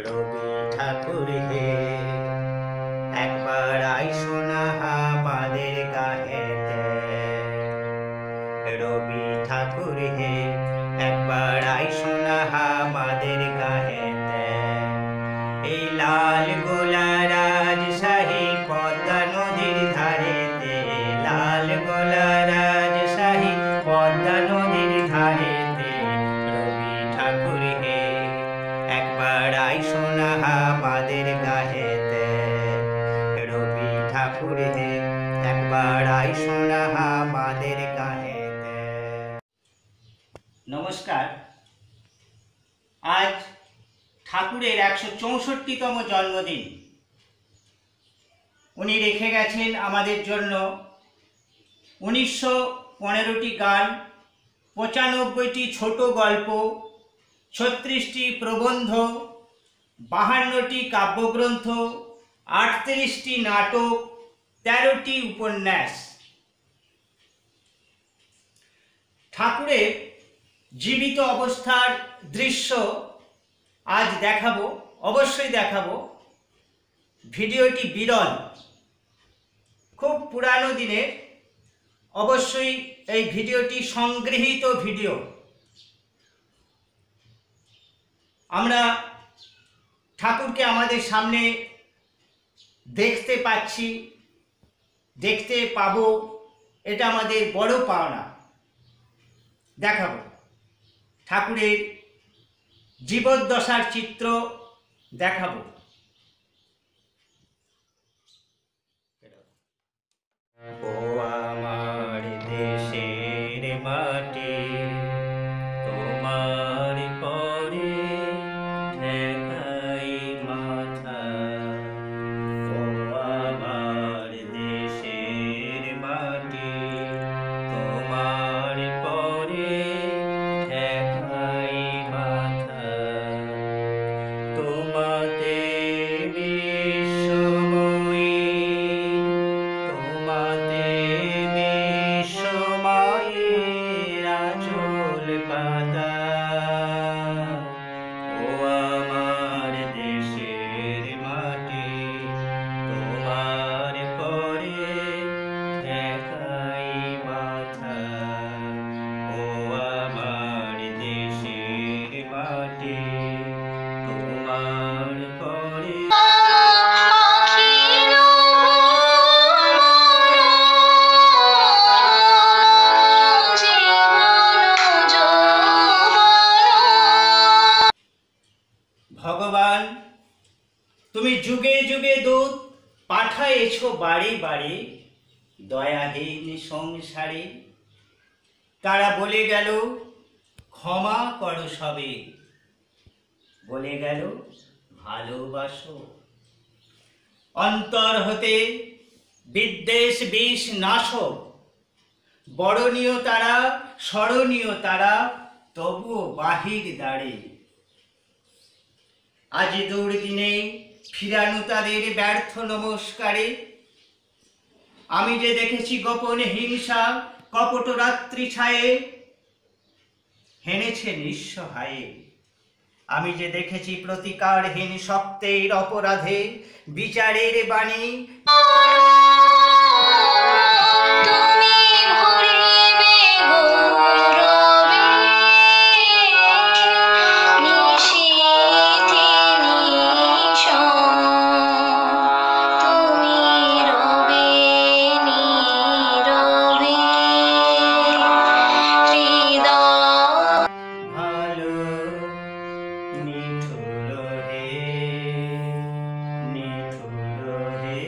রবি ঠাকুর হে, একবার আইসো না আমাদের গাঁয়েতে। রবি ঠাকুর হে, একবার আইসো না আমাদের গাঁয়েতে। এই লাল গোলা রাজশাহী পদ্মা নদীর ধারেতে, লাল গোলা রাজশাহী পদ্মা নদীর ধারেতে। রবি ঠাকুর হে, একবার আইসো না আমাদের গাঁয়েতে। রবি ঠাকুর হে, একবার আইসো না আমাদের গাঁয়েতে। নমস্কার। আজ ঠাকুরের 164তম জন্মদিন। উনি রেখে গেছেন আমাদের জন্য 1915টি গান, 95টি ছোট গল্প, 36টি প্রবন্ধ, 52টি কাব্যগ্রন্থ, 38টি নাটক, 13টি উপন্যাস। ঠাকুরের জীবিত অবস্থার দৃশ্য আজ দেখাবো, অবশ্যই দেখাবো। ভিডিওটি বিরল, খুব পুরানো দিনের। অবশ্যই এই ভিডিওটি সংগৃহীত ভিডিও। আমরা ঠাকুরকে আমাদের সামনে দেখতে পাচ্ছি, দেখতে পাবো, এটা আমাদের বড় পাওনা। দেখাবো ঠাকুরের জীবদ্দশার চিত্র দেখাবো। ও আমার দেশের মাটি, তোমার পরে ঠেকাই মাথা। ও আমার দেশের মাটি, তোমার পরে ঠেকাই মাথা। তোমাতে বিশ্বময়ী, তোমাতে বিশ্বময়ের আঁচল পাতা। ও আমার দেশের মাটি, তোমার পরে ঠেকাই মাথা। ও আমার দেশের মাটি, তোমার পরে। ভগবান, তুমি যুগে যুগে দূত পাঠায়েছ বাড়ি বাড়ি, দয়াহীন সংসারে। তারা বলে গেল ক্ষমা করো সবে, বলে গেল ভালোবাসো। অন্তর হতে বিদ্বেষ বিষ নাশক, বরণীয় তারা, স্মরণীয় তারা, তবুও বাহির দাঁড়ে। আজ দুর্দিনে ফিরানো তাদের ব্যর্থ নমস্কারে। আমি যে দেখেছি গোপন হিংসা, কপট রাত্রি ছায়ে হেনেছে নিঃসহায়ে। আমি যে দেখেছি প্রতিকারহীন শক্তের অপরাধে বিচারের বাণী। নিঠুর হে,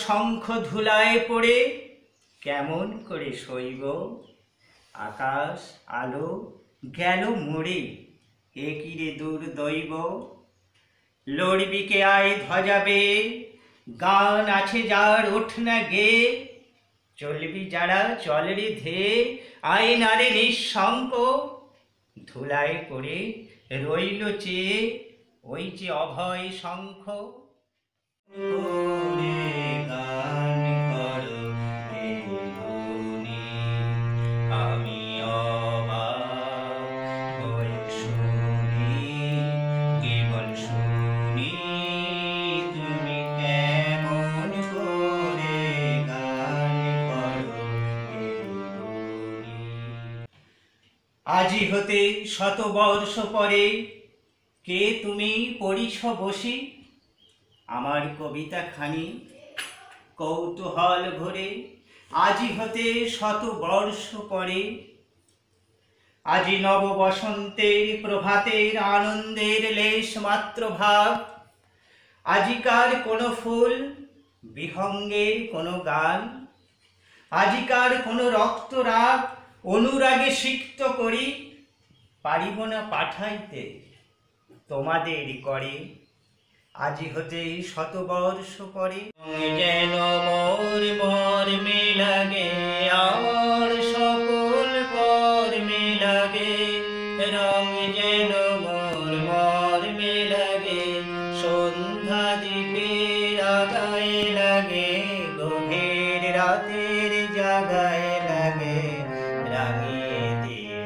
শঙ্খ ধুলায় পড়ে কেমন করে সইব? আকাশ আলো গেল মরে, এ কি রে দুর্দৈব। লড়বিকে আয় ধ্বজাবে, গান আছে যার ওঠ না গে, চলবি যারা চল রে ধে, আয় না রে নিঃশঙ্ক। ধুলায় পড়ে রইল চেয়ে ওই যে অভয় শঙ্খ। আমি অবাক হয়ে শুনি, কেবল শুনি তুমি কেমন করে গান করো এ গুণী। আজি হতে শত বর্ষ পরে কে তুমি পড়িছ বসি, আমার কবিতা খানি কৌতূহল ভরে। আজি হতে শত বর্ষ পরে, আজি নব বসন্তের প্রভাতের আনন্দের লেশ মাত্র ভাব, আজিকার কোনো ফুল বিহঙ্গের কোনো গান, আজিকার কোনো রক্তরাগ অনুরাগে সিক্ত করি, পারিব না পাঠাইতে তোমাদের করে। আজি হতে শত বর্ষ পরে যেন মোর মর্মে লাগে, আমার সকল কর্মে লাগে, রং যেন মোর মর্মে লাগে, সন্ধ্যা দ্বীপের আগায় লাগে, গভীর রাতের জাগায় লাগে, রাঙিয়ে দিয়ে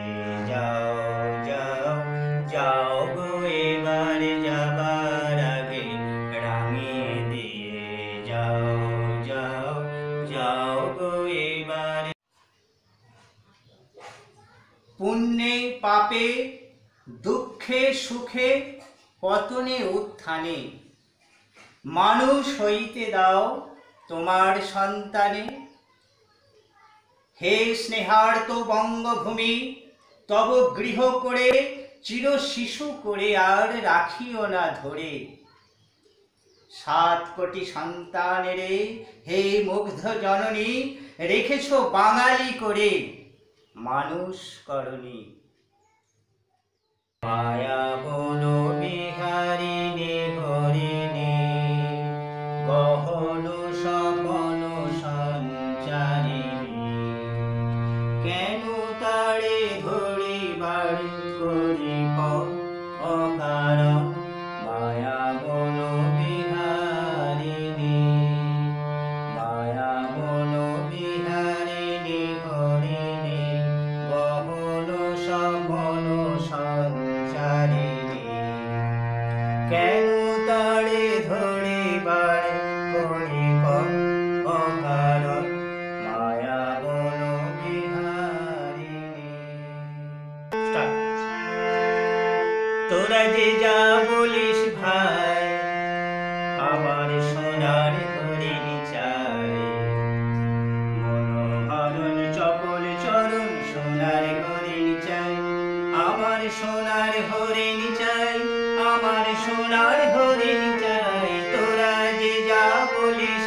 যাও যাও যাও গো এবার যাবার আগে, রাঙিয়ে দিয়ে যাও যাও যাও গো এবার। পুণ্যে পাপে দুঃখে সুখে পতনে উত্থানে, মানুষ হইতে দাও তোমার সন্তানে। হে স্নেহার্ত বঙ্গভূমি, তব গৃহ করে চির শিশু করে আর রাখিও না ধরে। 7 কোটি সন্তানেরে হে মুগ্ধ জননী, রেখেছ বাঙালি করে মানুষ করনি। মায়া বন বিহারিণী হরিণী, গহন সপন সঞ্চারিণী, কেন তারে ধরিবার করিব অকারণ। মায়া বন বিহারিণী, মায়া বন বিহারিণী হরিণী, গহন সপন সঞ্চারিণী, কেন তারে ধরিবার করিব অকারণ। মায়া বন বিহারিণী। তোরা যে যা বলিস ভাই, আমার সোনার হরিণ চাই, মনোহরণ চপল চরণ সোনার হরিণ চাই, আমার সোনার হরিণ চাই, আমার সোনার হরিণ চাই। তোরা যে যা বলিস